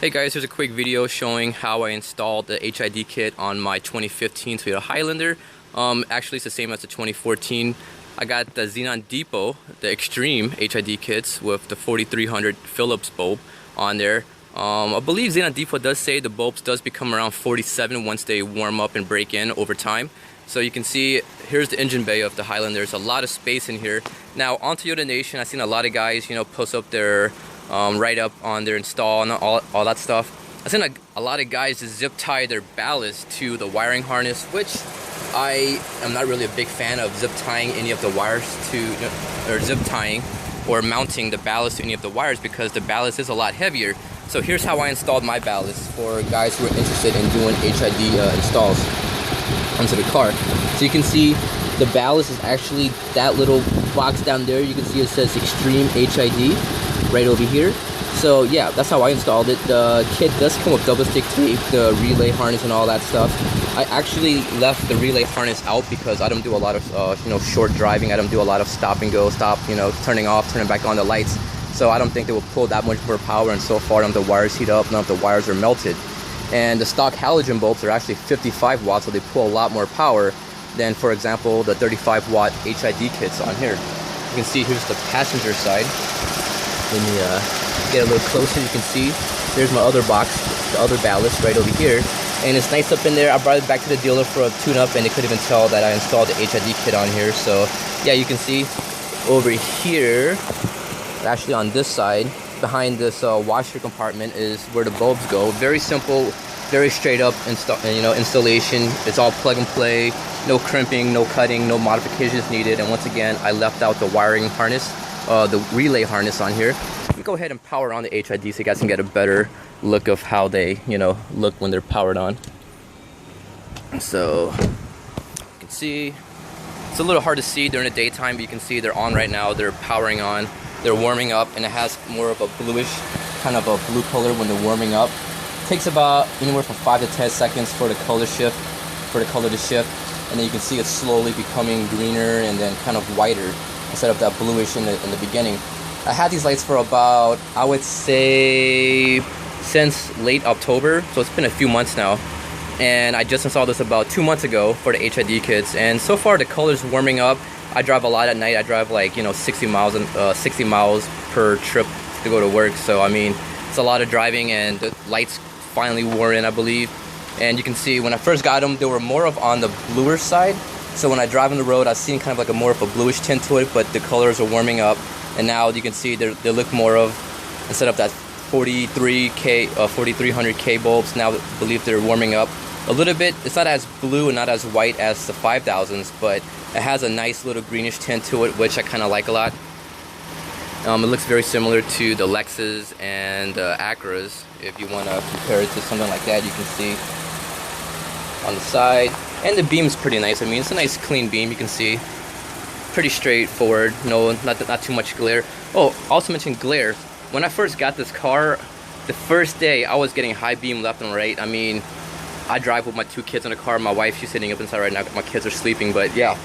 Hey guys, here's a quick video showing how I installed the H.I.D kit on my 2015 Toyota Highlander. Actually it's the same as the 2014. I got the XenonDepot, the Extreme H.I.D kits with the 4300 Phillips bulb on there. I believe XenonDepot does say the bulbs does become around 47 once they warm up and break in over time. So you can see, here's the engine bay of the Highlander. There's a lot of space in here. Now on Toyota Nation, I've seen a lot of guys, post up their write-up on their install and all that stuff. I've seen a lot of guys just zip tie their ballast to the wiring harness, which I am not really a big fan of zip tying any of the wires to, or zip tying or mounting the ballast to any of the wires, because the ballast is a lot heavier. So here's how I installed my ballast for guys who are interested in doing H.I.D installs onto the car. So you can see the ballast is actually that little box down there. You can see it says Extreme H.I.D right over here. So yeah, that's how I installed it. The kit does come with double stick tape, the relay harness and all that stuff. I actually left the relay harness out because I don't do a lot of short driving. I don't do a lot of stop and go, turning off, turning back on the lights. So I don't think they will pull that much more power, and so far none of the wires heat up, none of the wires are melted. And the stock halogen bulbs are actually 55 watts, so they pull a lot more power than, for example, the 35 watt H.I.D kits on here. You can see here's the passenger side. Let me get a little closer. You can see there's my other box, the other ballast right over here, and it's nice up in there. I brought it back to the dealer for a tune-up, and they couldn't even tell that I installed the H.I.D kit on here. So yeah, you can see over here, actually on this side, behind this washer compartment is where the bulbs go. Very simple, very straight up installation. It's all plug and play, no crimping, no cutting, no modifications needed. And once again, I left out the wiring harness, the relay harness on here. Let me go ahead and power on the H.I.D so you guys can get a better look of how they look when they're powered on. So you can see it's a little hard to see during the daytime, but you can see they're on right now. They're powering on, they're warming up, and it has more of a bluish, kind of a blue color when they're warming up. It takes about anywhere from 5 to 10 seconds for the color to shift, and then you can see it slowly becoming greener and then kind of whiter instead of that bluish in the beginning. I had these lights for about, I would say, since late October, so it's been a few months now. And I just installed this about 2 months ago for the H.I.D kits, and so far the color's warming up. I drive a lot at night. I drive like 60 miles per trip to go to work. So I mean, it's a lot of driving, and the lights finally wore in, I believe. And you can see when I first got them, they were more of on the bluer side. So when I drive on the road, I've seen kind of like a more of a bluish tint to it, but the colors are warming up. And now you can see they look more of, instead of that 4300K bulbs, now I believe they're warming up a little bit. It's not as blue and not as white as the 5000s, but it has a nice little greenish tint to it, which I kind of like a lot. It looks very similar to the Lexus and Acura's. If you want to compare it to something like that, you can see on the side. And the beam's pretty nice. I mean, it's a nice clean beam. You can see pretty straightforward. No, not too much glare. Oh, also mentioned glare. When I first got this car, the first day I was getting high beam left and right. I mean, I drive with my 2 kids in the car. My wife, she's sitting up inside right now. My kids are sleeping, but yeah.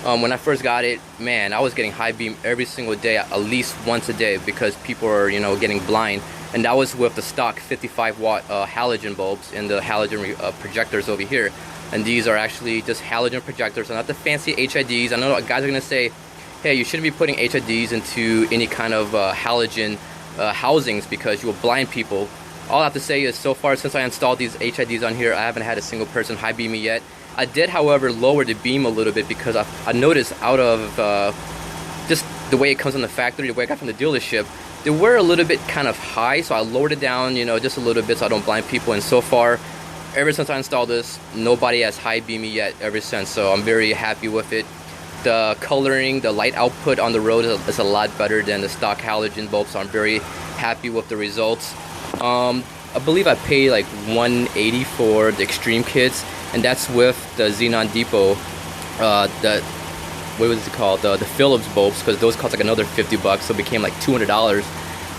When I first got it, man, I was getting high beam every single day, at least once a day, because people are, getting blind. And that was with the stock 55 watt halogen bulbs and the halogen projectors over here. And these are actually just halogen projectors, and not the fancy H.I.Ds. I know guys are gonna say, hey, you shouldn't be putting H.I.Ds into any kind of halogen housings because you will blind people. All I have to say is, so far since I installed these H.I.Ds on here, I haven't had a single person high beam me yet. I did, however, lower the beam a little bit because I noticed out of just the way it comes in the factory, the way I got from the dealership, they were a little bit kind of high, so I lowered it down, just a little bit so I don't blind people. And so far, ever since I installed this, nobody has high beamed me yet ever since, so I'm very happy with it. The coloring, the light output on the road is a lot better than the stock halogen bulb, so I'm very happy with the results. I believe I paid like $180 for the Extreme kits, and that's with the XenonDepot, what was it called? The Phillips bulbs, because those cost like another $50, so it became like $200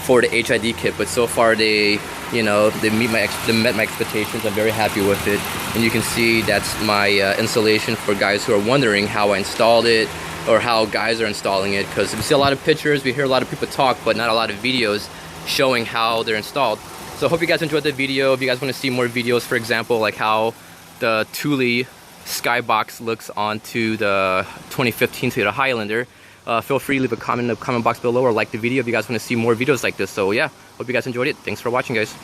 for the H.I.D kit. But so far they met my expectations. I'm very happy with it, and you can see that's my installation for guys who are wondering how I installed it or how guys are installing it, because we see a lot of pictures, we hear a lot of people talk, but not a lot of videos showing how they're installed. So I hope you guys enjoyed the video. If you guys want to see more videos, for example, like how the Thule skybox looks onto the 2015 Toyota Highlander, feel free to leave a comment in the comment box below or like the video if you guys want to see more videos like this. So yeah, hope you guys enjoyed it. Thanks for watching, guys.